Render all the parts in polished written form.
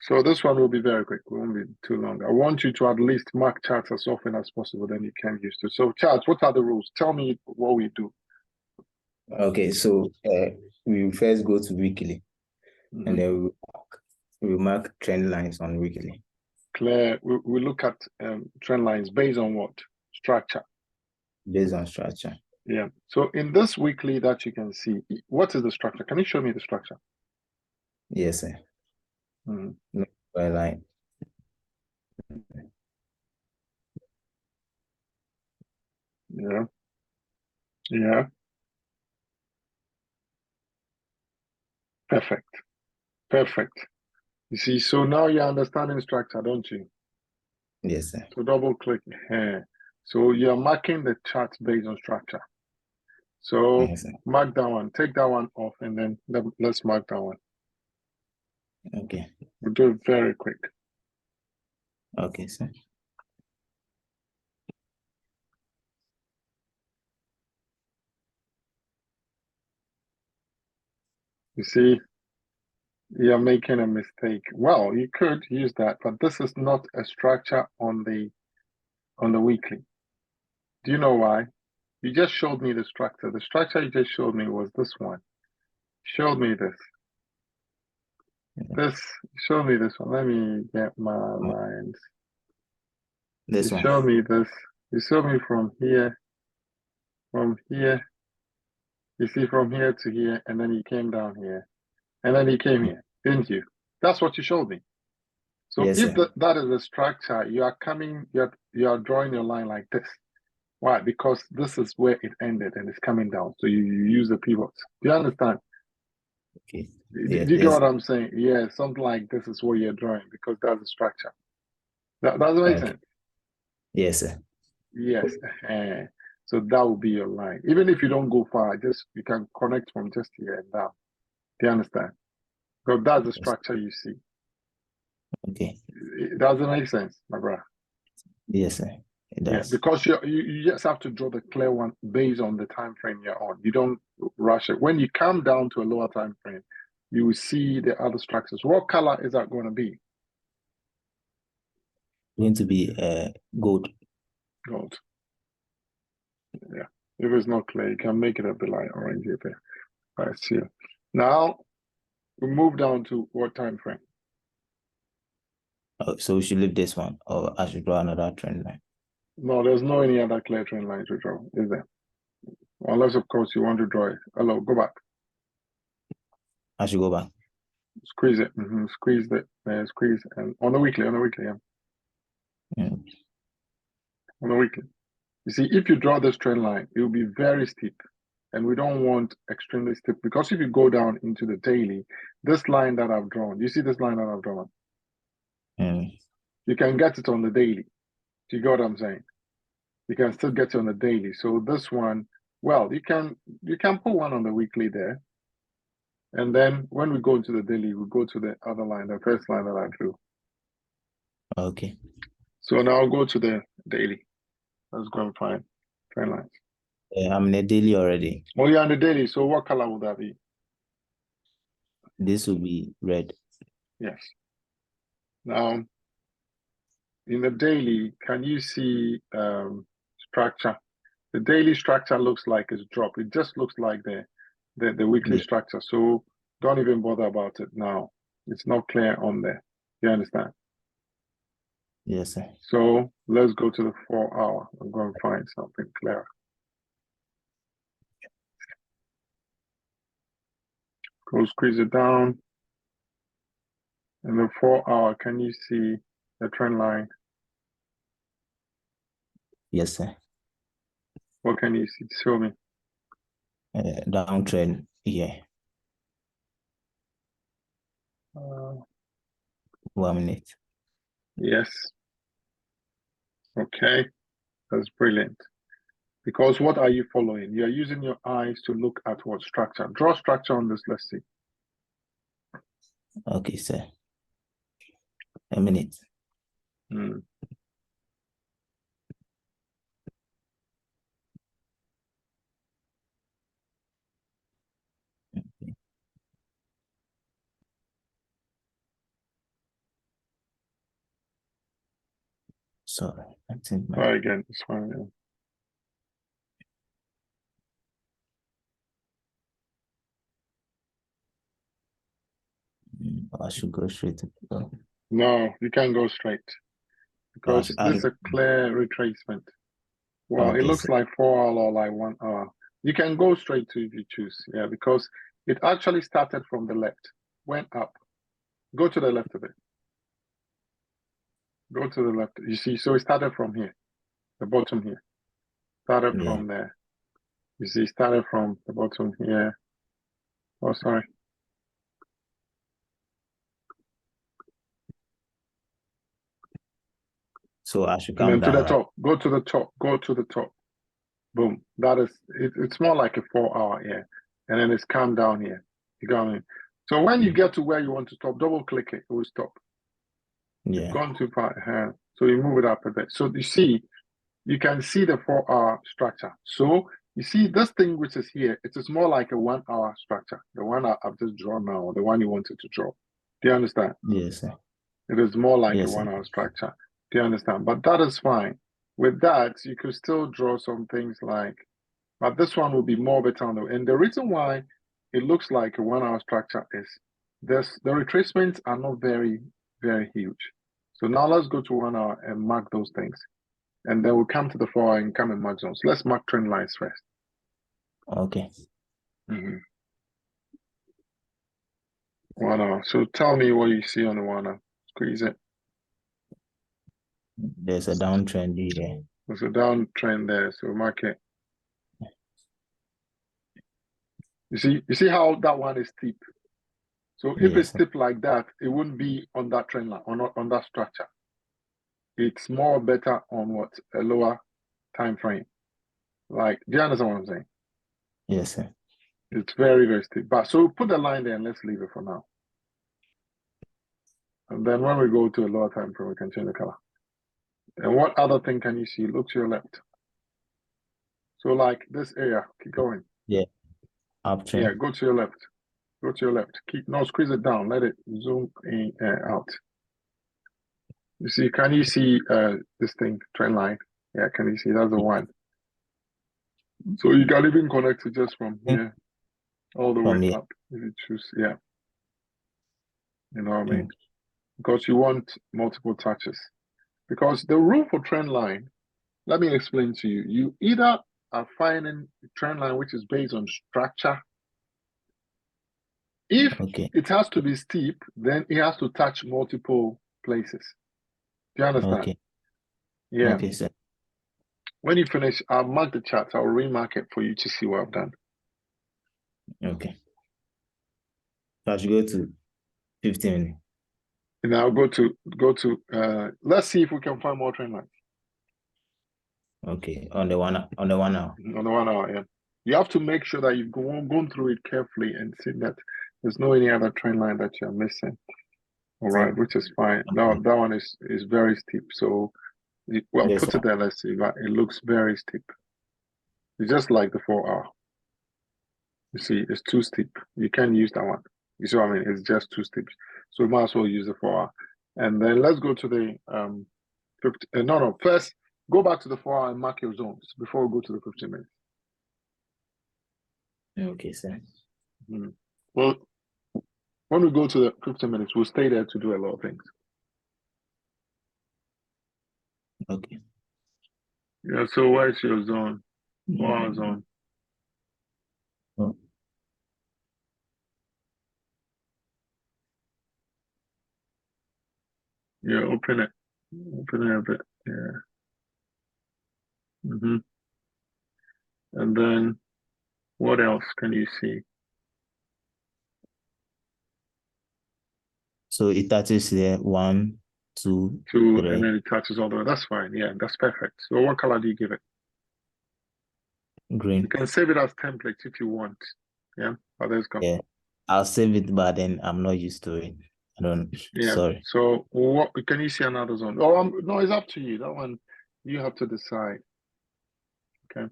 So this one will be very quick. It won't be too long. I want you to at least mark charts as often as possible, then you can use to. So charts, what are the rules? Tell me what we do. Okay, so we first go to weekly, and then we mark trend lines on weekly. Clear. We look at trend lines based on what? Structure. Based on structure. Yeah. So in this weekly that you can see, what is the structure? Can you show me the structure? Yes, sir. Mm. No, by line. Yeah. Yeah. Perfect. Perfect. You see, so now you're understanding structure, don't you? Yes, sir. So double click here. So you're marking the chart based on structure. So Yes, sir. mark that one, take that one off, and then let's mark that one. Okay. We'll do it very quick. Okay, sir. You see, you're making a mistake. Well, you could use that, but this is not a structure on the weekly. Do you know why? You just showed me the structure. The structure you just showed me was this one. Showed me this. This show me this one. Let me get my lines. This You one. show me this. You show me from here, from here. You see from here to here, and then you came down here, and then you came here, didn't you? That's what you showed me. So Yes, if sir. that is the structure, you are coming, you are drawing your line like this. Why? Because this is where it ended and it's coming down. So you use the pivots. Do you understand? Okay. Do Yes, you get yes, what sir. I'm saying? Yeah, something like this is what you're drawing because that's the structure. That doesn't make Okay. sense. Yes, sir. Yes. So that will be your line. Even if you don't go far, just you can connect from just here and down. Do you understand? Because that's the Yes. structure you see. Okay. It doesn't make sense, my brother. Yes, sir. It Yeah, does. because you just have to draw the clear one based on the time frame you're on. You don't rush it. When you come down to a lower time frame, you will see the other structures. What color is that going to be? Going to be gold. Gold. Yeah. If it's not clear, you can make it a bit like orange here. I see. Now we move down to what time frame? Oh, so we should leave this one, or I should draw another trend line. No, there's no any other clear trend line to draw, is there? Unless, of course, you want to draw it. Hello, go back. I should go back. Squeeze it. Squeeze it. Squeeze. And on the weekly, yeah. Mm. On the weekly. You see, if you draw this trend line, it will be very steep. And we don't want extremely steep because if you go down into the daily, this line that I've drawn, you see this line that I've drawn, Mm. you can get it on the daily. Do you get what I'm saying? You can still get it on the daily. So this one, well, you can put one on the weekly there. And then when we go into the daily, we go to the other line, the first line that I drew. Okay. So now I'll go to the daily. Let's go and find trend lines. I'm in a daily already. Oh, yeah, on the daily. So what color would that be? This will be red. Yes. Now, in the daily, can you see structure? The daily structure looks like it's dropped. It just looks like the weekly Yeah. structure. So don't even bother about it now. It's not clear on there. You understand? Yes, sir. So let's go to the 4 hour. I'm going to find something clear. Go squeeze it down. In the 4 hour, can you see the trend line? Yes, sir. What can you see? Show me. Downtrend here. Uh, 1 minute. yes. Okay. That's brilliant. Because what are you following? You're using your eyes to look at what structure. Draw structure on this. Let's see. Okay, sir. A minute. Mm. Sorry, I think my Try again. It's fine. Yeah. I should go straight to No, you can't go straight because this is a clear retracement. Well, okay, it looks like 4 hour or like 1 hour. You can go straight to if you choose. Yeah, because it actually started from the left, went up. Go to the left of it. Go to the left. You see, so it started from here, the bottom here. Started from there. You see, started from the bottom here. Oh, sorry. So I should come and then down, to the top. Go to the top. Go to the top. Boom. That is. It's more like a 4 hour here, and then it's calm down here. You got me. So when you get to where you want to stop, double click it. It will stop. Yeah. You've gone too far. So you move it up a bit. So you see, you can see the 4 hour structure. So you see this thing which is here, it is more like a 1 hour structure. The one I've just drawn now, the one you wanted to draw. Do you understand? Yes, sir. It is more like Yes, a 1 sir. hour structure. Do you understand? But that is fine. With that, you could still draw some things like, but this one will be more better on the, and the reason why it looks like a 1 hour structure is this, the retracements are not very, very huge. So now let's go to 1 hour and mark those things. And then we'll come to the 4 hour and come and mark zones. Let's mark trend lines first. Okay. 1 hour. So tell me what you see on the 1 hour. Squeeze it. There's a downtrend here. There's a downtrend there. So mark it. You see how that one is steep. So if it's steep like that, it wouldn't be on that trend line, on that structure. It's more better on what? A lower time frame. Like, do you understand what I'm saying? Yes, sir. It's very, very steep. But so put the line there and let's leave it for now. And then when we go to a lower time frame, we can change the color. And what other thing can you see? Look to your left. So like this area, keep going. Yeah. Uptrend. Yeah, go to your left. Go to your left. Squeeze it down. Let it zoom in out. You see, can you see this thing, trend line? Yeah, can you see? That's the one. So you can even connect it just from here all the way up if you choose. Yeah. You know what I mean? Because you want multiple touches. Because the rule for trend line, let me explain to you. You either are finding a trend line which is based on structure. If it has to be steep, then it has to touch multiple places. Do you understand? Okay. Yeah. Okay, sir. When you finish, I'll mark the chart. I'll remark it for you to see what I've done. Okay. So I should go to 15 minutes. And I'll go to let's see if we can find more trend lines. Okay, on the 1 hour. On the 1 hour. On the 1 hour, yeah. You have to make sure that you've gone through it carefully and see that there's no any other trend line that you're missing. All right, which is fine. Now that one is very steep. So well, yes, put it there, let's see, but it looks very steep. It's just like the 4 hour. You see, it's too steep. You can't use that one. You see what I mean? It's just too steep. So we might as well use the 4 hour. And then let's go to the 50. First, go back to the 4 hour and mark your zones before we go to the 15 minutes. Okay, sir. Well, when we go to the 15 minutes, we'll stay there to do a lot of things. Okay. Yeah, so where's your zone? 4 hour zone. Oh. Yeah, open it. Open it a bit. Yeah. And then what else can you see? So it touches there 1, 2, 2, 3. and then it touches all the way. That's fine. Yeah, that's perfect. So what color do you give it? Green. You can save it as template if you want. Yeah, but let's go. Yeah, I'll save it, but then I'm not used to it. I don't. Yeah. Sorry. So what can you see another zone? Oh, no, it's up to you. That one you have to decide. Okay.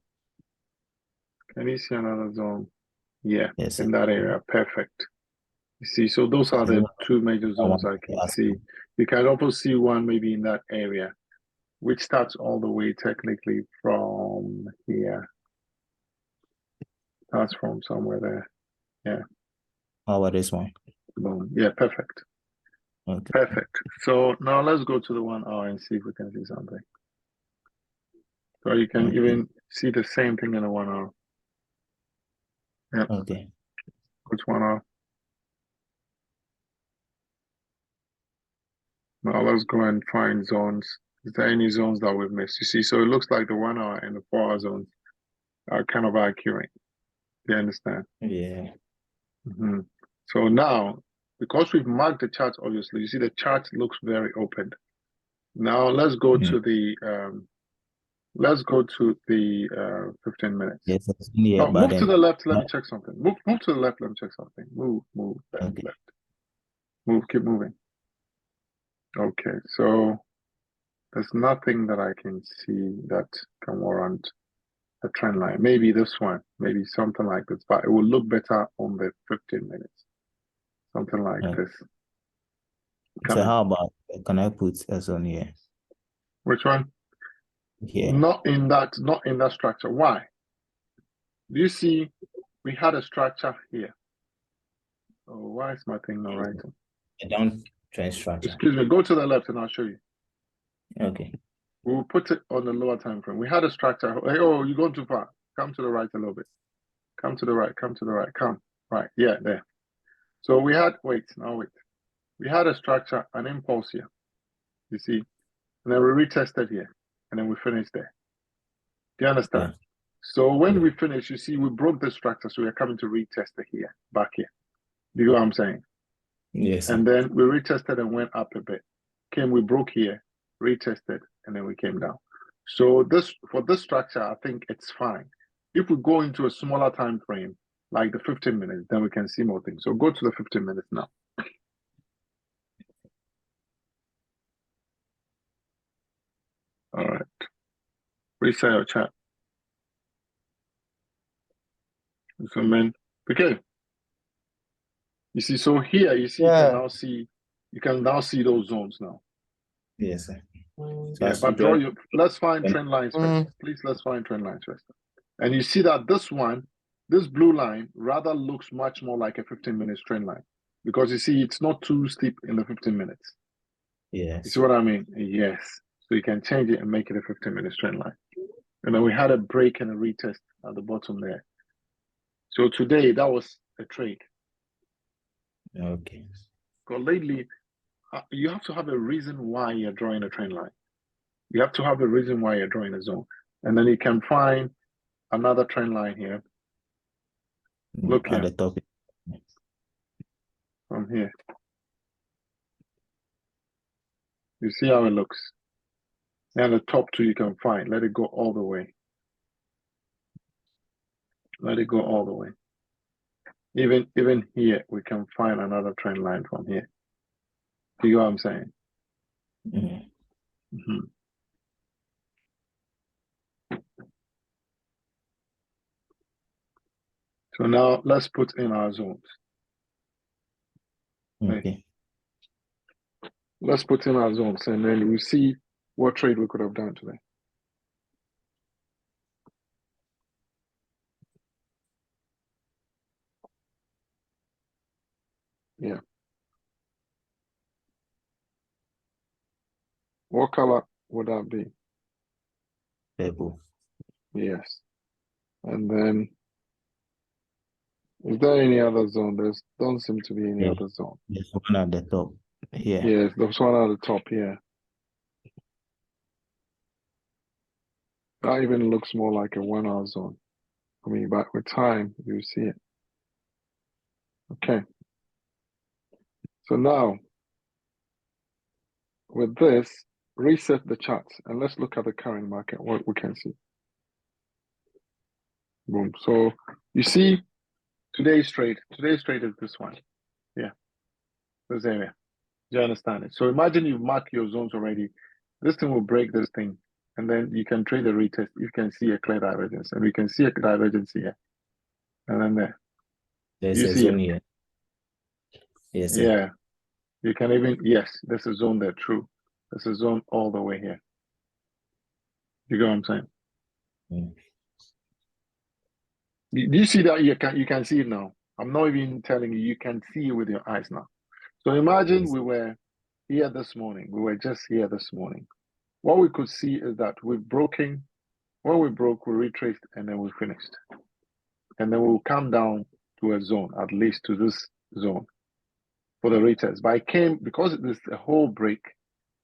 Can you see another zone? Yeah, yes, in that area. Perfect. You see, so those are the 2 major zones I can see. You can also see one maybe in that area. which starts all the way technically from here. Starts from somewhere there. Yeah. How about this one? Boom. Yeah, perfect. Okay. Perfect. So now let's go to the 1 hour and see if we can see something. So you can even see the same thing in the 1 hour. Yeah. Okay. Which 1 hour? Now let's go and find zones. Is there any zones that we've missed? You see, so it looks like the 1 hour and the 4 hour zones are kind of accurate. Do you understand? Yeah. Mm-hmm. So now, because we've marked the chart, obviously, you see the chart looks very open. Now let's go to the 15 minutes. Yes, yeah, No, but move to then the left. Let me check something. Move to the left. Let me check something. Move, left, okay. left. Move, keep moving. Okay, so there's nothing that I can see that can warrant a trend line. Maybe this one, maybe something like this, but it will look better on the 15 minutes. Something like this. So how about, can I put a zone here? Which one? Here. Not in that structure. Why? Do you see we had a structure here? Oh, why is my thing not writing? A downtrend structure. Excuse me, go to the left and I'll show you. Okay. We'll put it on the lower time frame. We had a structure. Hey, oh, you're going too far. Come to the right a little bit. Come to the right. Come to the right. Come. Right. Yeah, there. So we had, wait. We had a structure, an impulse here. You see? And then we retested here. And then we finished there. Do you understand? Yeah. So when we finish, you see, we broke the structure. So we're coming to retest it here, back here. Do you know what I'm saying? Yes. And then we retested and went up a bit. We broke here, retested, and then we came down. So for this structure, I think it's fine. If we go into a smaller time frame, like the 15 minutes, then we can see more things. So go to the 15 minutes now. All right. Reset your chat. Zoom in. Okay. You see, so here you see you can now see those zones now. Yes, sir. So yeah, but let's find trend lines first. Please, let's find trend lines first. And you see that this blue line rather looks much more like a 15-minute trend line because you see it's not too steep in the 15 minutes. Yes. You see what I mean? Yes. So you can change it and make it a 15-minute trend line. And then we had a break and a retest at the bottom there. So today that was a trade. Okay. Because lately, you have to have a reason why you're drawing a trend line. You have to have a reason why you're drawing a zone. And then you can find another trend line here. Look at here. the top. From here. You see how it looks? And the top two you can find. Let it go all the way. Let it go all the way. Even here, we can find another trend line from here. Do you know what I'm saying? Mm-hmm. So now let's put in our zones. Okay. Let's put in our zones and then we see what trade we could have done today. Yeah. What color would that be? Purple. Yes. And then, is there any other zone? There don't seem to be any other zone. There's one at the top here. Yes, there's one at the top here. That even looks more like a 1 hour zone. I mean, but with time, you see it. Okay. So now, with this, reset the charts and let's look at the current market, what we can see. Boom. So you see today's trade is this one. Yeah. This area. Do you understand it? So imagine you've marked your zones already. This thing will break this thing. And then you can trade the retest. You can see a clear divergence. And we can see a divergence here. And then there. There's a zone here. Yes, sir. Yeah. You can even, yes, there's a zone there, true. There's a zone all the way here. You get what I'm saying? Mm. Do you see that? You can see it now. I'm not even telling you. You can see it with your eyes now. So imagine Yes. we were here this morning. We were just here this morning. What we could see is that we've broken. When we broke, we retraced, and then we finished. And then we'll come down to a zone, at least to this zone for the retest. But I came, because it is a whole break,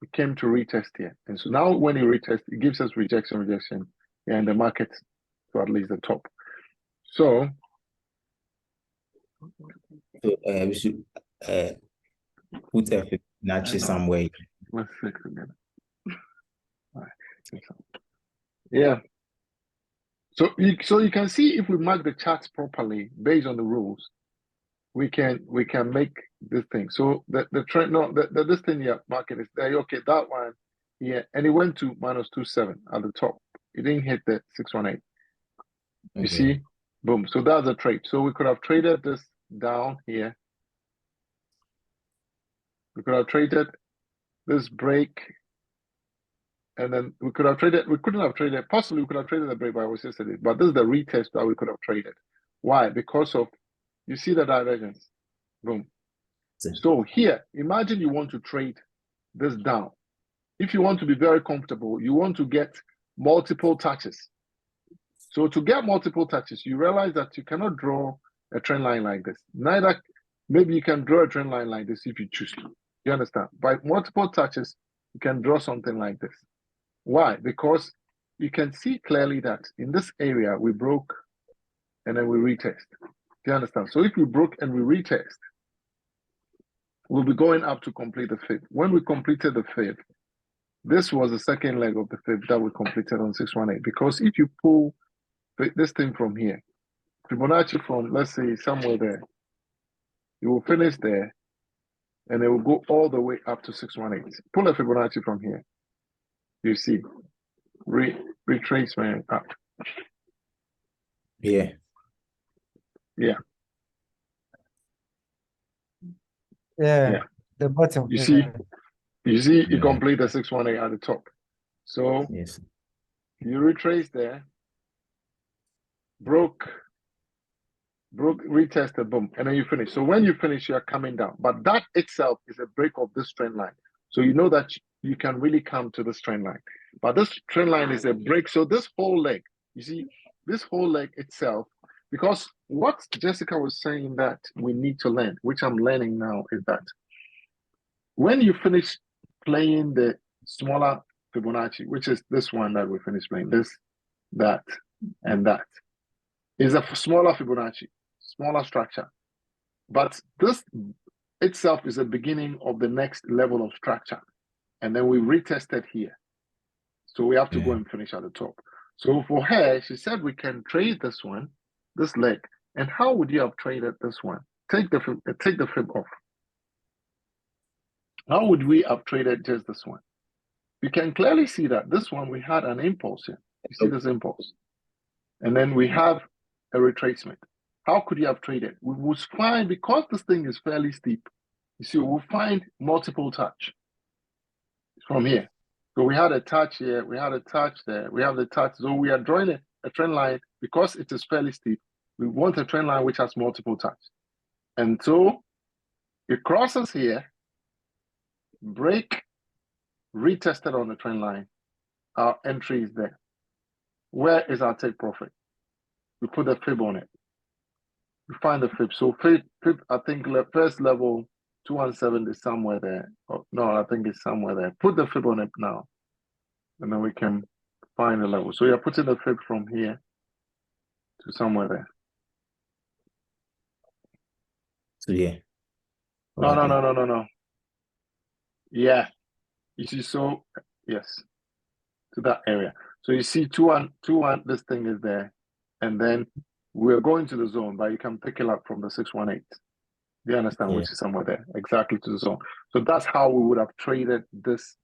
we came to retest here. And so now when you retest, it gives us rejection, and the market to at least the top. So we should put a Fibonacci somewhere. let's fix it again. Yeah. So you can see if we mark the charts properly based on the rules, we can make this thing. So the trend, no, this thing here market is there. Okay, that one here, and it went to -27 at the top. It didn't hit the 618. You see, boom. So that's a trade. So we could have traded this down here. We could have traded this break, and then we could have traded. We couldn't have traded. Possibly we could have traded the break by yesterday, but this is the retest that we could have traded. Why? Because of, you see the divergence. Boom. So here, imagine you want to trade this down. If you want to be very comfortable, you want to get multiple touches. So to get multiple touches, you realize that you cannot draw a trend line like this. Neither, maybe you can draw a trend line like this if you choose to. You understand? By multiple touches, you can draw something like this. Why? Because you can see clearly that in this area, we broke and then we retest. Do you understand? So if we broke and we retest, we'll be going up to complete the fib. When we completed the fib, this was the second leg of the fib that we completed on 618. Because if you pull this thing from here, Fibonacci from, let's say, somewhere there, you will finish there, and it will go all the way up to 618. Pull a Fibonacci from here. You see, retracement up. Yeah. Yeah. The bottom. You see, you complete the 618 at the top. So yes, you retrace there, broke, retested, boom, and then you finish. So when you finish, you're coming down. But that itself is a break of this trend line. So you know that you can really come to this trend line. But this trend line is a break. So this whole leg, you see, this whole leg itself, because what Jessica was saying that we need to learn, which I'm learning now, is that when you finish playing the smaller Fibonacci, which is this one that we finished playing, this, that, and that, is a smaller Fibonacci, smaller structure. But this itself is the beginning of the next level of structure. And then we retested here. So we have to go and finish at the top. So for her, she said we can trade this one, this leg. And how would you have traded this one? Take the fib off. How would we have traded just this one? You can clearly see that this one, we had an impulse here. You see this impulse? And then we have a retracement. How could you have traded? We would find, because this thing is fairly steep, you see, we'll find multiple touch from here. So we had a touch here, we had a touch there, we have the touch. So we are drawing a trend line because it is fairly steep. We want a trend line which has multiple touch. And so it crosses here, break, retested on the trend line. Our entry is there. Where is our take profit? We put the fib on it. We find the fib. So fib, I think first level 217 is somewhere there. Oh, no, I think it's somewhere there. Put the fib on it now. And then we can find the level. So you're putting the fib from here to somewhere there. So yeah. No. Yeah. You see, so yes. To that area. So you see 2-1, this thing is there. And then we're going to the zone, but you can pick it up from the 618. Do you understand? Which is somewhere there, exactly to the zone. So that's how we would have traded this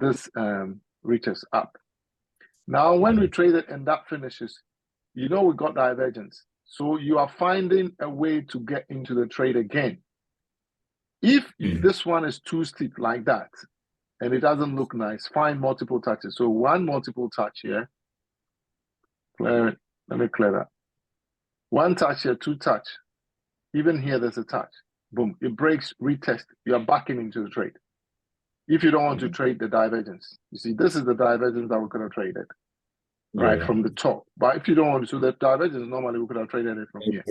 retest up. Now, when we trade it and that finishes, you know we got divergence. So you are finding a way to get into the trade again. If this one is too steep like that, and it doesn't look nice, find multiple touches. So one multiple touch here. Clear it. Let me clear that. One touch here, two touch. Even here, there's a touch. Boom. It breaks, retest. You are backing into the trade. If you don't want to trade the divergence, you see, this is the divergence that we're going to trade it, right, from the top. But if you don't want to, so the divergence, normally we could have traded it from here.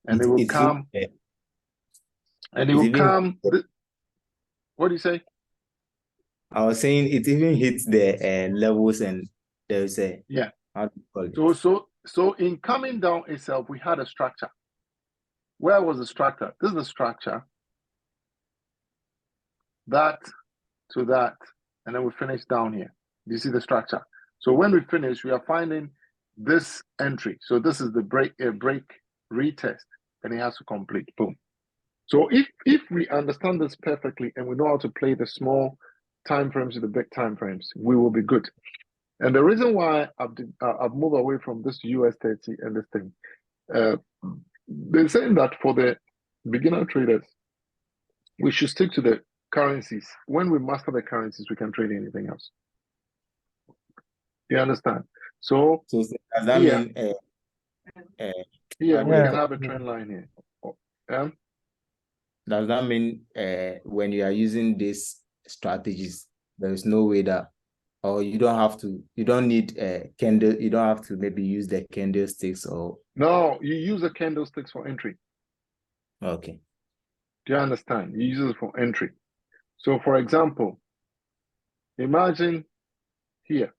And it will come, and it will come, what do you say? I was saying it even hits the levels, and there's a, how do you call it? So in coming down itself, we had a structure. Where was the structure? This is the structure. That to that, and then we finish down here. You see the structure. So when we finish, we are finding this entry. So this is the break retest, and it has to complete. Boom. So if we understand this perfectly and we know how to play the small time frames to the big time frames, we will be good. And the reason why I've moved away from this US30 and this thing, they're saying that for the beginner traders, we should stick to the currencies. When we master the currencies, we can trade anything else. You understand? So does that mean here we can have a trend line here. Does that mean when you are using these strategies, there is no way that, or you don't need a candle, you don't have to maybe use the candlesticks, or no, you use the candlesticks for entry. Okay. Do you understand? You use it for entry. So for example, imagine here.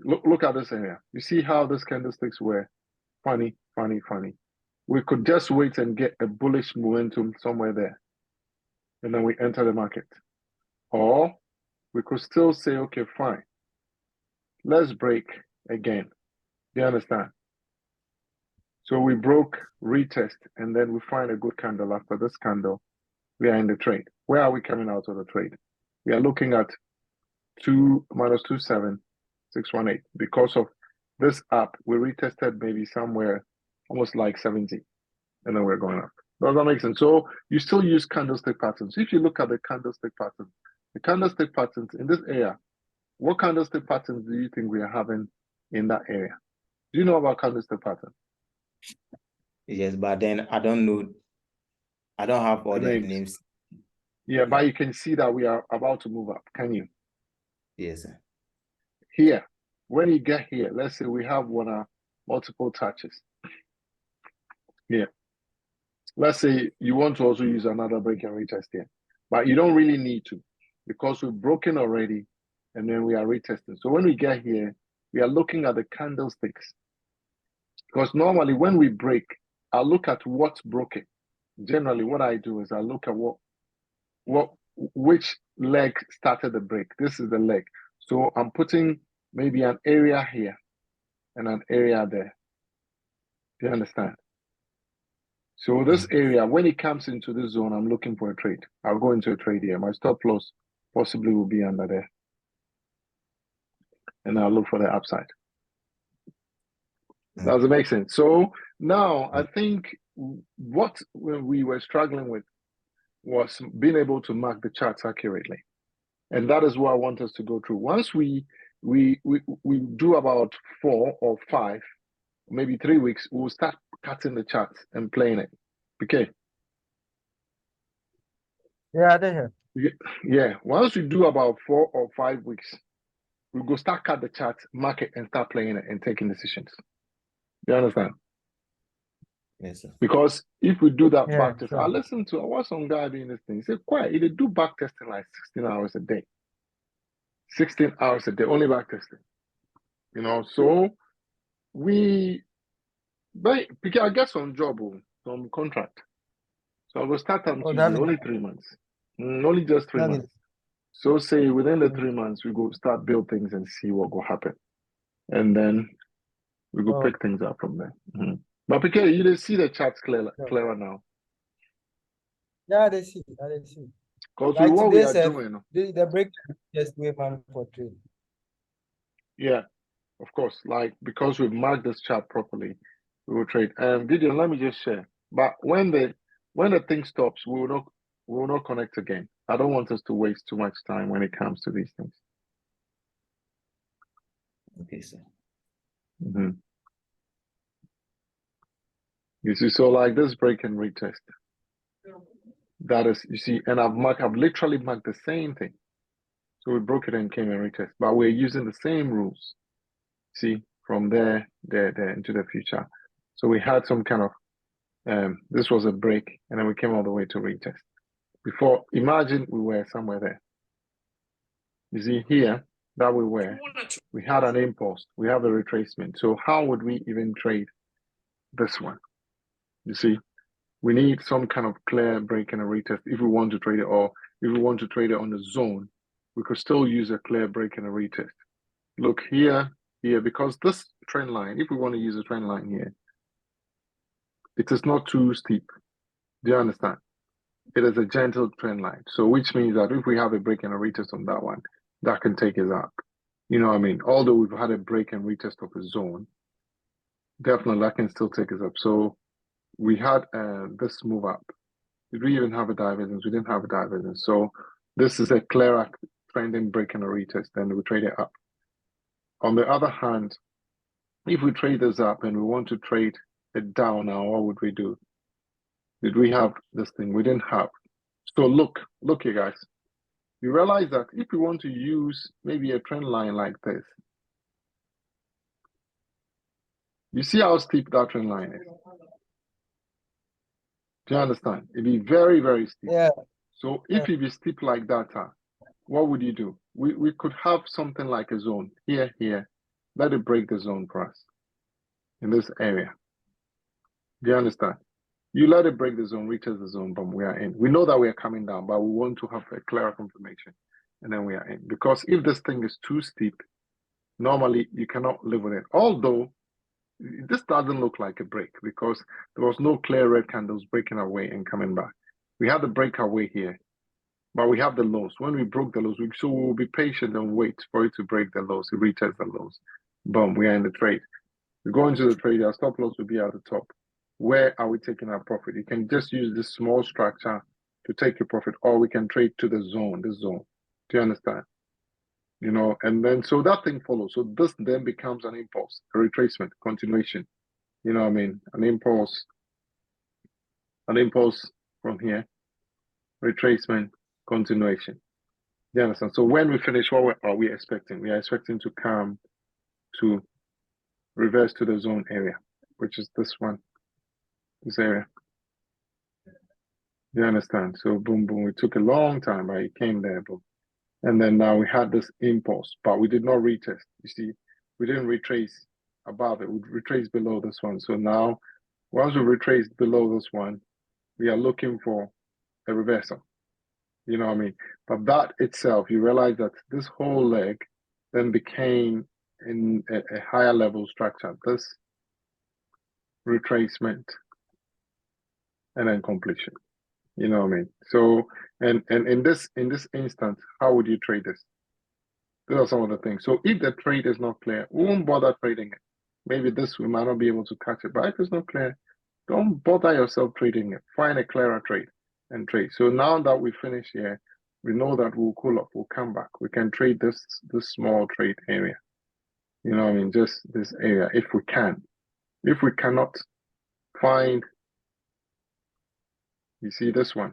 Look at this area. You see how these candlesticks were funny. We could just wait and get a bullish momentum somewhere there, and then we enter the market. Or we could still say, okay, fine, let's break again. Do you understand? So we broke, retest, and then we find a good candle. After this candle, we are in the trade. Where are we coming out of the trade? We are looking at 2 minus 27618. Because of this up, we retested maybe somewhere almost like 70, and then we're going up. Does that make sense? So you still use candlestick patterns. If you look at the candlestick patterns in this area, what candlestick patterns do you think we are having in that area? Do you know about candlestick pattern? Yes, but then I don't know. I don't have all the names. Yeah, but you can see that we are about to move up. Can you? Yes, sir. Here, when you get here, let's say we have multiple touches. Here. Let's say you want to also use another break and retest here, but you don't really need to, because we've broken already, and then we are retesting. So when we get here, we are looking at the candlesticks, because normally when we break, I look at what's broken. Generally, what I do is I look at which leg started the break. This is the leg. So I'm putting maybe an area here and an area there. Do you understand? So this area, when it comes into this zone, I'm looking for a trade. I'll go into a trade here. My stop loss possibly will be under there. And I'll look for the upside. Does it make sense? So now I think what we were struggling with was being able to mark the charts accurately. And that is what I want us to go through. Once we do about 4 or 5, maybe 3 weeks, we'll start cutting the charts and playing it. Okay. Yeah, they have. Yeah. Once we do about 4 or 5 weeks, we'll go start cut the charts, mark it, and start playing it and taking decisions. You understand? Yes, sir. Because if we do that Yeah, back test, sure. I watched some guy doing this thing. He said, quiet, they do back testing like 16 hours a day. 16 hours a day, only back testing. You know, so I get some job, some contract. So I will start on Tuesday, only 3 months. Only just 3 months. So say within the 3 months, we go start build things and see what will happen. And then we go pick things up from there. But because you didn't see the charts clearer now. Yeah, they see. Because Like what we are doing. The break just wait man for trade. Yeah, of course. Like, because we've marked this chart properly, we will trade. Gideon, let me just share. But when the thing stops, we will not We will not connect again. I don't want us to waste too much time when it comes to these things. Okay, sir. You see, so like this break and retest. That is, you see, and I've literally marked the same thing. So we broke it and came and retest, but we're using the same rules. See, from there into the future. So we had some kind of, this was a break, and then we came all the way to retest. Before, imagine we were somewhere there. You see here, that we had an impulse, we have a retracement. So how would we even trade this one? You see, we need some kind of clear break and a retest if we want to trade it, or if we want to trade it on the zone, we could still use a clear break and a retest. Look here, because this trend line, if we want to use a trend line here, it is not too steep. Do you understand? It is a gentle trend line. So which means that if we have a break and a retest on that one, that can take us up. You know what I mean? Although we've had a break and retest of a zone, definitely that can still take us up. So we had this move up. Did we even have a divergence? We didn't have a divergence. So this is a clearer trending break and a retest, then we trade it up. On the other hand, if we trade this up and we want to trade it down now, what would we do? Did we have this thing? We didn't have. So look here, guys. You realize that if we want to use maybe a trend line like this, you see how steep that trend line is? Do you understand? It'd be very, very steep. Yeah. So if it be steep like that, what would you do? We could have something like a zone here. Let it break the zone for us in this area. Do you understand? You let it break the zone, reaches the zone, boom, we are in. We know that we are coming down, but we want to have a clearer confirmation, and then we are in. Because if this thing is too steep, normally you cannot live with it. Although this doesn't look like a break because there was no clear red candles breaking away and coming back. We had the breakaway here, but we have the lows. When we broke the lows, so we'll be patient and wait for it to break the lows, to retest the lows. Boom, we are in the trade. We go into the trade, our stop loss will be at the top. Where are we taking our profit? You can just use this small structure to take your profit, or we can trade to the zone, this zone. Do you understand? You know, and then so that thing follows. So this then becomes an impulse, a retracement, continuation. You know what I mean? An impulse from here, retracement, continuation. You understand? So when we finish, what are we expecting? We are expecting to come to reverse to the zone area, which is this one, this area. You understand? So boom, boom. It took a long time, but it came there, boom. And then now we had this impulse, but we did not retest. You see, we didn't retrace above it. We retraced below this one. So now, once we retraced below this one, we are looking for a reversal. You know what I mean? But that itself, you realize that this whole leg then became in a higher level structure. This retracement and then completion. You know what I mean? So, and in this instance, how would you trade this? Those are some of the things. So if the trade is not clear, we won't bother trading it. Maybe this we might not be able to catch it, but if it's not clear, don't bother yourself trading it. Find a clearer trade and trade. So now that we finish here, we know that we'll cool off, we'll come back. We can trade this small trade area. You know what I mean? Just this area, if we can. If we cannot find, you see this one.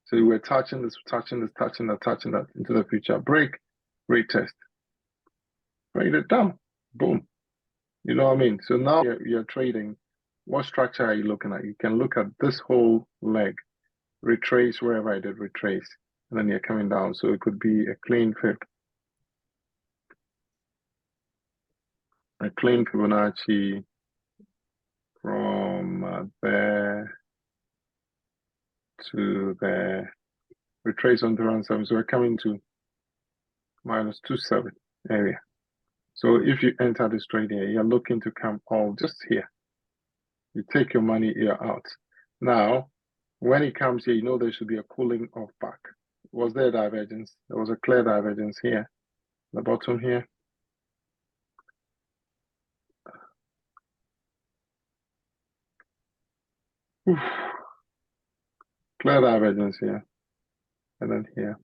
So we're touching this, touching that into the future. Break, retest. Trade it down. Boom. You know what I mean? So now you're trading. What structure are you looking at? You can look at this whole leg, retrace wherever I did retrace, and then you're coming down. So it could be a clean fib. A clean Fibonacci from there to there. Retrace on the run 7. So we're coming to -27 area. So if you enter this trade here, you're looking to come all just here. You take your money, you're out. Now, when it comes here, you know there should be a cooling off back. Was there a divergence? There was a clear divergence here, the bottom here. Oof. Clear divergence here. And then here.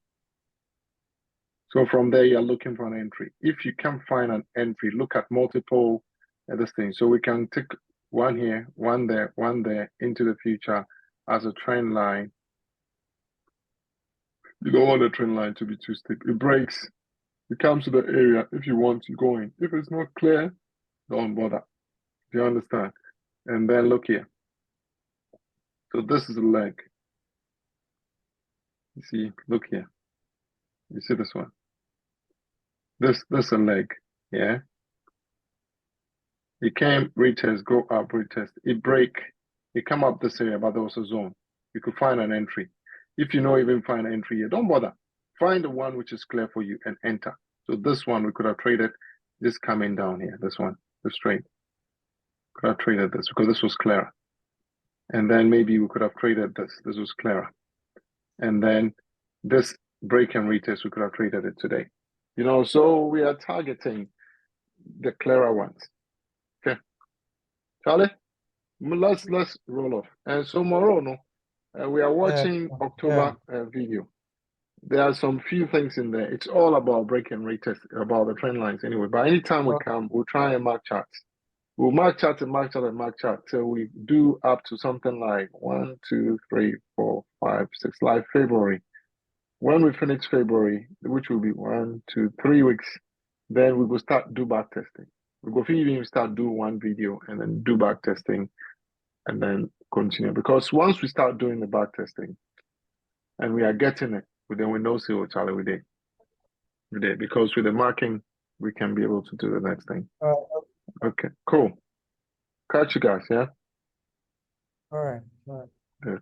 So from there, you're looking for an entry. If you can't find an entry, look at multiple this thing. So we can take one here, one there, into the future as a trend line. You don't want the trend line to be too steep. It breaks. It comes to the area. If you want to go in. If it's not clear, don't bother. Do you understand? And then look here. So this is a leg. You see, look here. You see this one? This a leg, yeah? It came, retest, go up, retest. It break, it come up this area, but there was a zone. You could find an entry. If you don't even find an entry here, don't bother. Find the one which is clear for you and enter. So this one, we could have traded this coming down here, this one, the straight. Could have traded this because this was clearer. And then maybe we could have traded this. This was clearer. And then this break and retest, we could have traded it today. You know, so we are targeting the clearer ones. Okay, Charlie, let's roll off. And so Morono, we are watching October video. There are some few things in there. It's all about break and retest, about the trend lines anyway. But anytime we come, we'll try and mark charts. We'll mark chart and mark chart and mark chart till we do up to something like 1, 2, 3, 4, 5, 6, like February. When we finish February, which will be 1, 2, 3 weeks, then we will start do back testing. We go even start do one video and then do back testing and then continue. Because once we start doing the back testing and we are getting it, then we know see what Charlie we did. Because with the marking, we can be able to do the next thing. Okay, cool. Catch you guys, yeah? All right. Yeah, cool.